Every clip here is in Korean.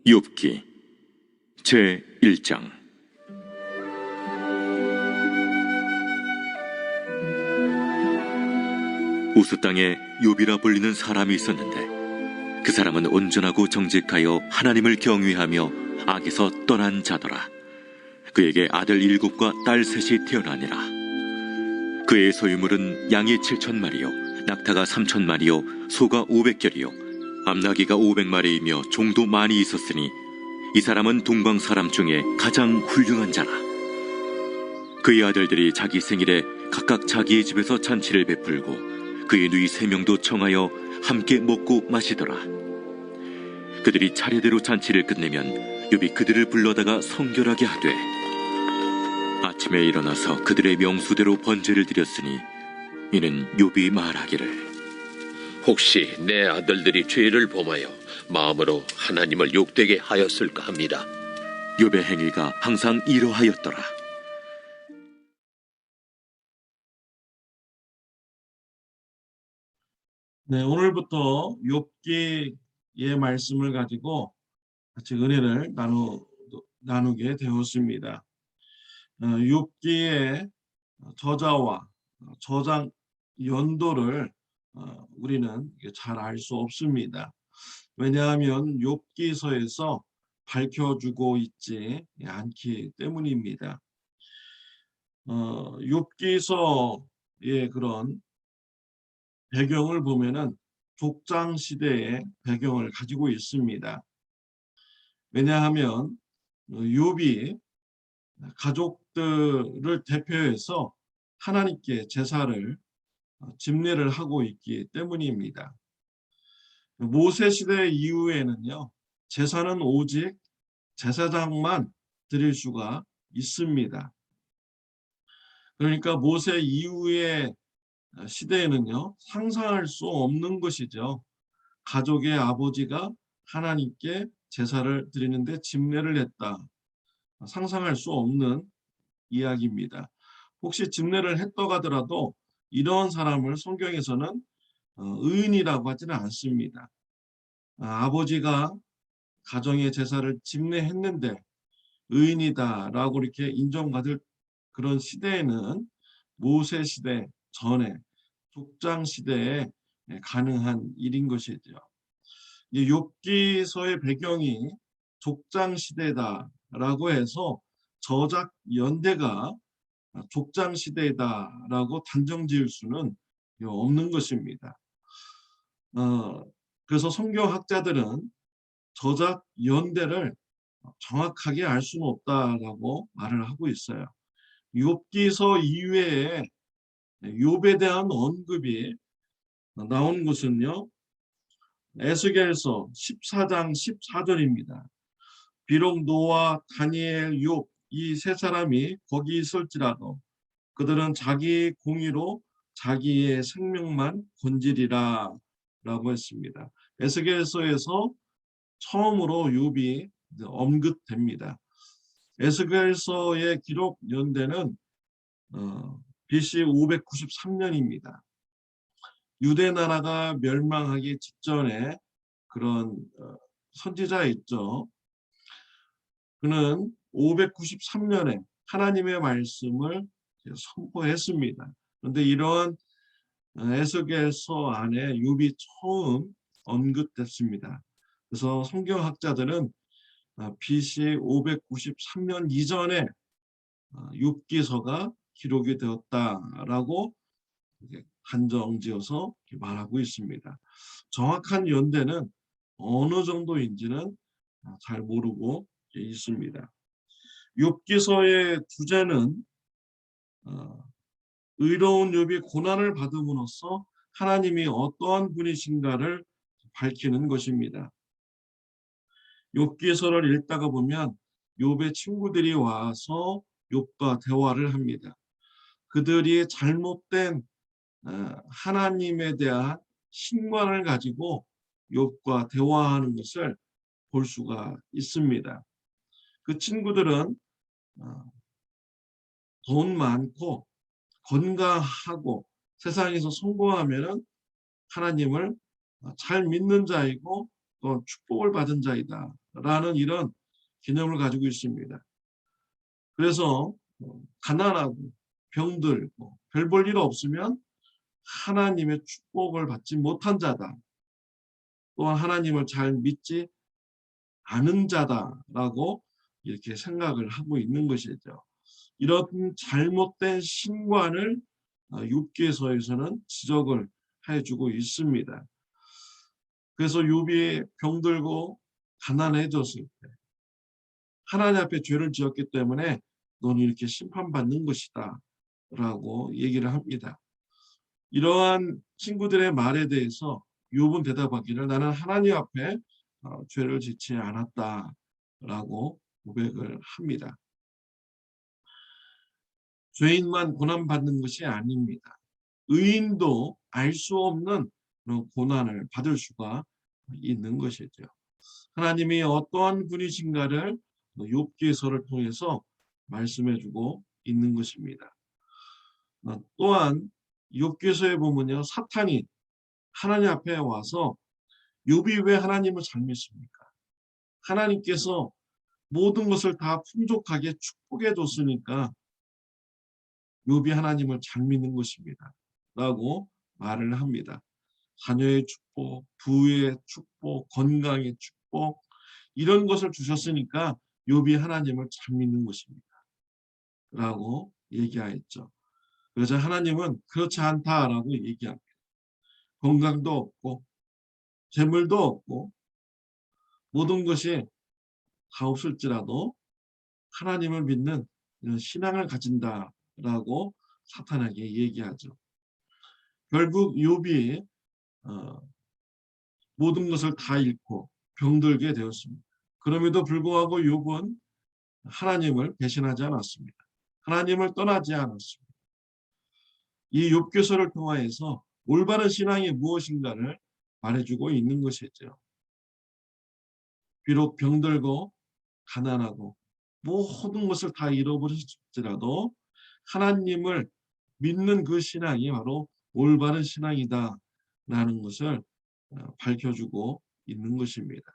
욥기 제 1장. 우스 땅에 욥이라 불리는 사람이 있었는데 그 사람은 온전하고 정직하여 하나님을 경외하며 악에서 떠난 자더라. 그에게 아들 7과 딸 3이 태어나니라. 그의 소유물은 양이 7,000마리요 낙타가 3,000마리요 소가 500결이요 암나귀가 500마리이며 종도 많이 있었으니 이 사람은 동방 사람 중에 가장 훌륭한 자라. 그의 아들들이 자기 생일에 각각 자기의 집에서 잔치를 베풀고 그의 누이 3명도 청하여 함께 먹고 마시더라. 그들이 차례대로 잔치를 끝내면 욥이 그들을 불러다가 성결하게 하되 아침에 일어나서 그들의 명수대로 번제를 드렸으니 이는 욥이 말하기를 혹시 내 아들들이 죄를 범하여 마음으로 하나님을 욕되게 하였을까 합니다. 욥의 행위가 항상 이러하였더라. 네, 오늘부터 욥기의 말씀을 가지고 같이 은혜를 나누게 되었습니다. 욥기의 저자와 저장 연도를 우리는 잘 알 수 없습니다. 왜냐하면 욥기서에서 밝혀주고 있지 않기 때문입니다. 욥기서의 그런 배경을 보면은 족장 시대의 배경을 가지고 있습니다. 왜냐하면 욥이 가족들을 대표해서 하나님께 제사를 집례를 하고 있기 때문입니다. 모세 시대 이후에는요, 제사는 오직 제사장만 드릴 수가 있습니다. 그러니까 모세 이후의 시대에는요, 상상할 수 없는 것이죠. 가족의 아버지가 하나님께 제사를 드리는데 집례를 했다. 상상할 수 없는 이야기입니다. 혹시 집례를 했다고 하더라도 이런 사람을 성경에서는 의인이라고 하지는 않습니다. 아버지가 가정의 제사를 집례했는데 의인이다라고 이렇게 인정받을 그런 시대에는 모세 시대 전에 족장 시대에 가능한 일인 것이죠. 욥기서의 배경이 족장 시대다라고 해서 저작 연대가 족장 시대다라고 단정 지을 수는 없는 것입니다. 그래서 성경학자들은 저작 연대를 정확하게 알 수는 없다라고 말을 하고 있어요. 욥기서 이외에 욥에 대한 언급이 나온 것은요, 에스겔서 14장 14절입니다. 비록 노아, 다니엘, 욥 이 세 사람이 거기 있을지라도 그들은 자기 공의로 자기의 생명만 건지리라 라고 했습니다. 에스겔서에서 처음으로 욥이 언급됩니다. 에스겔서의 기록 연대는 BC 593년입니다. 유대 나라가 멸망하기 직전에 그런 선지자 있죠. 그는 593년에 하나님의 말씀을 선포했습니다. 그런데 이런 에스겔서 안에 욥이 처음 언급됐습니다. 그래서 성경학자들은 BC 593년 이전에 욥기서가 기록이 되었다라고 한정지어서 말하고 있습니다. 정확한 연대는 어느 정도인지는 잘 모르고 있습니다. 욥기서의 주제는 의로운 욥이 고난을 받음으로써 하나님이 어떠한 분이신가를 밝히는 것입니다. 욥기서를 읽다가 보면 욥의 친구들이 와서 욥과 대화를 합니다. 그들이 잘못된 하나님에 대한 신관을 가지고 욥과 대화하는 것을 볼 수가 있습니다. 그 친구들은 돈 많고 건강하고 세상에서 성공하면은 하나님을 잘 믿는 자이고 또 축복을 받은 자이다라는 이런 개념을 가지고 있습니다. 그래서 가난하고 병들고 별 볼 일 없으면 하나님의 축복을 받지 못한 자다. 또한 하나님을 잘 믿지 않은 자다라고 이렇게 생각을 하고 있는 것이죠. 이런 잘못된 신관을 욥기서에서는 지적을 해주고 있습니다. 그래서 욥이 병들고 가난해졌을 때 하나님 앞에 죄를 지었기 때문에 너는 이렇게 심판받는 것이다 라고 얘기를 합니다. 이러한 친구들의 말에 대해서 욥은 대답하기를 나는 하나님 앞에 죄를 짓지 않았다라고 고백을 합니다. 죄인만 고난받는 것이 아닙니다. 의인도 알 수 없는 그런 고난을 받을 수가 있는 것이죠. 하나님이 어떠한 분이신가를 욥기서를 통해서 말씀해주고 있는 것입니다. 또한 욥기서에 보면요, 사탄이 하나님 앞에 와서 욥이 왜 하나님을 잘 믿습니까? 하나님께서 모든 것을 다 풍족하게 축복해 줬으니까 욥이 하나님을 잘 믿는 것입니다. 라고 말을 합니다. 자녀의 축복, 부의 축복, 건강의 축복 이런 것을 주셨으니까 욥이 하나님을 잘 믿는 것입니다. 라고 얘기하였죠. 그래서 하나님은 그렇지 않다라고 얘기합니다. 건강도 없고 재물도 없고 모든 것이 다 없을지라도 하나님을 믿는 이런 신앙을 가진다라고 사탄에게 얘기하죠. 결국 욥이 모든 것을 다 잃고 병들게 되었습니다. 그럼에도 불구하고 욥은 하나님을 배신하지 않았습니다. 하나님을 떠나지 않았습니다. 이 욥기서를 통하여서 올바른 신앙이 무엇인가를 말해주고 있는 것이죠. 비록 병들고 가난하고 모든 것을 다 잃어버릴지라도 하나님을 믿는 그 신앙이 바로 올바른 신앙이다라는 것을 밝혀주고 있는 것입니다.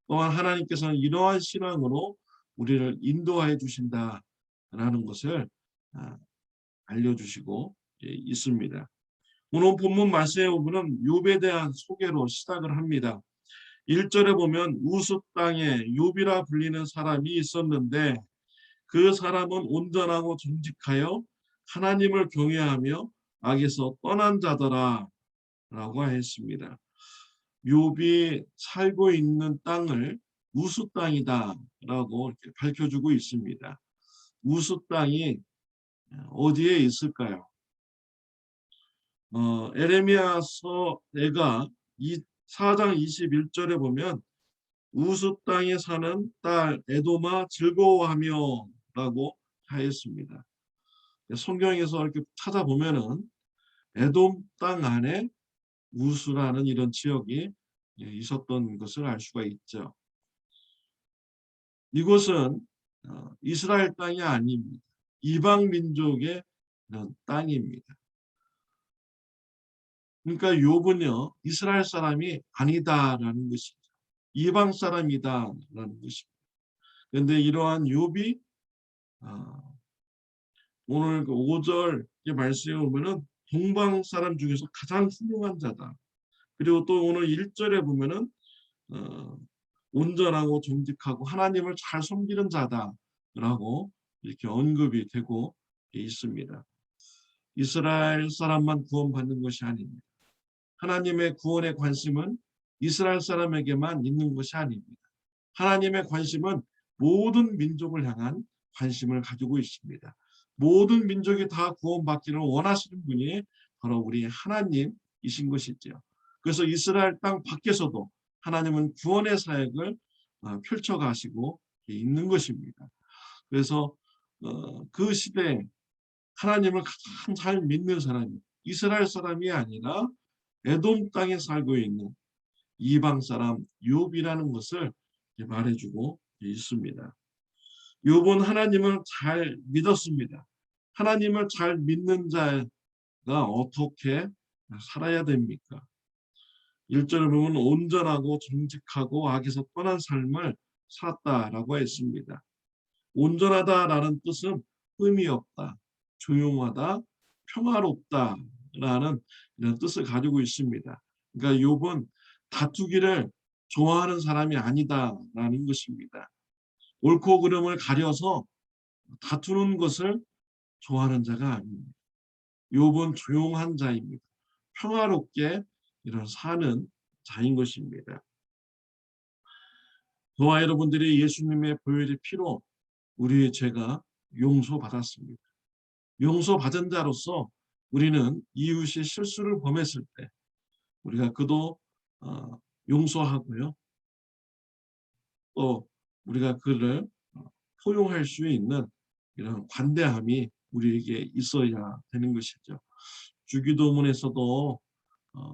또한 하나님께서는 이러한 신앙으로 우리를 인도해 주신다라는 것을 알려주시고 있습니다. 오늘 본문 말씀의 부분은 욥에 대한 소개로 시작을 합니다. 1절에 보면 우스 땅에 욥이라 불리는 사람이 있었는데 그 사람은 온전하고 정직하여 하나님을 경외하며 악에서 떠난 자더라 라고 했습니다. 욥이 살고 있는 땅을 우스 땅이다 라고 이렇게 밝혀주고 있습니다. 우스 땅이 어디에 있을까요? 에레미야서가 4장 21절에 보면 우스 땅에 사는 딸 에돔아 즐거워하며 라고 하였습니다. 성경에서 이렇게 찾아보면은 에돔 땅 안에 우스라는 이런 지역이 있었던 것을 알 수가 있죠. 이곳은 이스라엘 땅이 아닙니다. 이방 민족의 땅입니다. 그러니까 욥은요 이스라엘 사람이 아니다라는 것이죠. 이방 사람이다라는 것입니다. 그런데 이러한 욥이 오늘 그 5절 말씀에 보면은 동방 사람 중에서 가장 훌륭한 자다. 그리고 또 오늘 1절에 보면은 온전하고 정직하고 하나님을 잘 섬기는 자다라고 이렇게 언급이 되고 있습니다. 이스라엘 사람만 구원받는 것이 아닙니다. 하나님의 구원의 관심은 이스라엘 사람에게만 있는 것이 아닙니다. 하나님의 관심은 모든 민족을 향한 관심을 가지고 있습니다. 모든 민족이 다 구원받기를 원하시는 분이 바로 우리 하나님이신 것이죠. 그래서 이스라엘 땅 밖에서도 하나님은 구원의 사역을 펼쳐가시고 있는 것입니다. 그래서 그 시대에 하나님을 가장 잘 믿는 사람이 이스라엘 사람이 아니라 에돔 땅에 살고 있는 이방 사람 욥이라는 것을 말해주고 있습니다. 욥은 하나님을 잘 믿었습니다. 하나님을 잘 믿는 자가 어떻게 살아야 됩니까? 1절을 보면 온전하고 정직하고 악에서 떠난 삶을 살았다라고 했습니다. 온전하다라는 뜻은 흠이 없다, 조용하다, 평화롭다라는 이런 뜻을 가지고 있습니다. 그러니까 욥은 다투기를 좋아하는 사람이 아니다라는 것입니다. 옳고 그름을 가려서 다투는 것을 좋아하는 자가 아닙니다. 욥은 조용한 자입니다. 평화롭게 이런 사는 자인 것입니다. 저와 여러분들이 예수님의 보혈의 피로 우리의 죄가 용서받았습니다. 용서받은 자로서 우리는 이웃이 실수를 범했을 때 우리가 그도 용서하고요. 또 우리가 그를 포용할 수 있는 이런 관대함이 우리에게 있어야 되는 것이죠. 주기도문에서도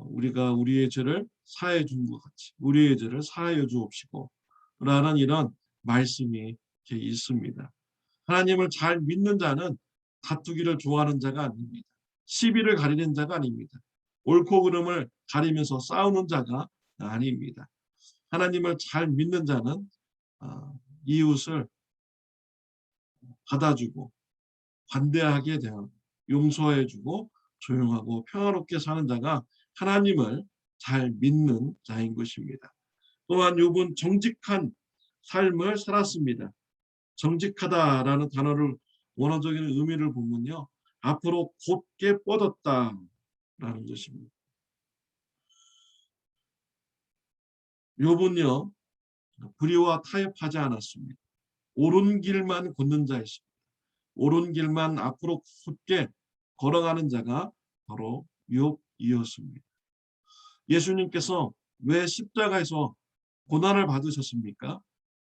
우리가 우리의 죄를 사하여 준 것 같이 우리의 죄를 사하여 주옵시고 라는 이런 말씀이 이렇게 있습니다. 하나님을 잘 믿는 자는 다투기를 좋아하는 자가 아닙니다. 시비를 가리는 자가 아닙니다. 옳고 그름을 가리면서 싸우는 자가 아닙니다. 하나님을 잘 믿는 자는 이웃을 받아주고 관대하게 대하고 용서해주고 조용하고 평화롭게 사는 자가 하나님을 잘 믿는 자인 것입니다. 또한 욥은 정직한 삶을 살았습니다. 정직하다라는 단어를 원어적인 의미를 보면요. 앞으로 곧게 뻗었다라는 것입니다. 욥은요. 불의와 타협하지 않았습니다. 옳은 길만 걷는 자였습니다. 옳은 길만 앞으로 곧게 걸어가는 자가 바로 욥이었습니다. 예수님께서 왜 십자가에서 고난을 받으셨습니까?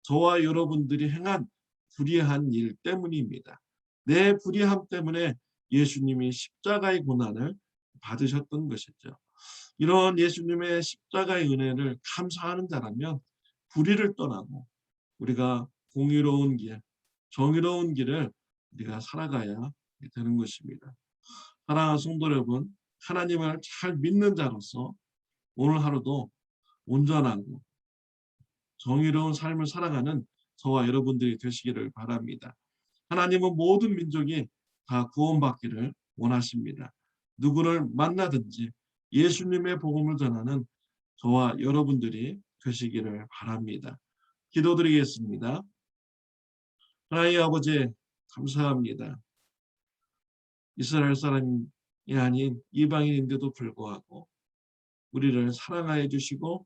저와 여러분들이 행한 불의한 일 때문입니다. 내 불의함 때문에 예수님이 십자가의 고난을 받으셨던 것이죠. 이런 예수님의 십자가의 은혜를 감사하는 자라면 불의를 떠나고 우리가 공의로운 길, 정의로운 길을 우리가 살아가야 되는 것입니다. 사랑하는 성도 여러분, 하나님을 잘 믿는 자로서 오늘 하루도 온전하고 정의로운 삶을 살아가는 저와 여러분들이 되시기를 바랍니다. 하나님은 모든 민족이 다 구원받기를 원하십니다. 누구를 만나든지 예수님의 복음을 전하는 저와 여러분들이 되시기를 바랍니다. 기도드리겠습니다. 하나님 아버지 감사합니다. 이스라엘 사람이 아닌 이방인인데도 불구하고 우리를 사랑하여 주시고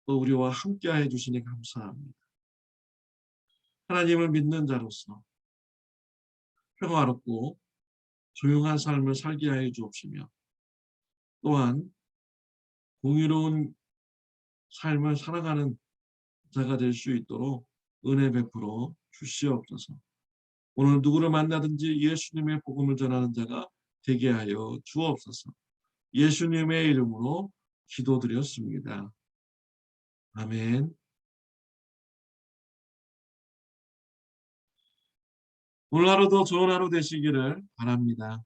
또 우리와 함께하여 주시니 감사합니다. 하나님을 믿는 자로서 평화롭고 조용한 삶을 살게 하여 주옵시며 또한 공의로운 삶을 살아가는 자가 될 수 있도록 은혜 베풀어 주시옵소서. 오늘 누구를 만나든지 예수님의 복음을 전하는 자가 되게 하여 주옵소서. 예수님의 이름으로 기도드렸습니다. 아멘. 오늘 하루도 좋은 하루 되시기를 바랍니다.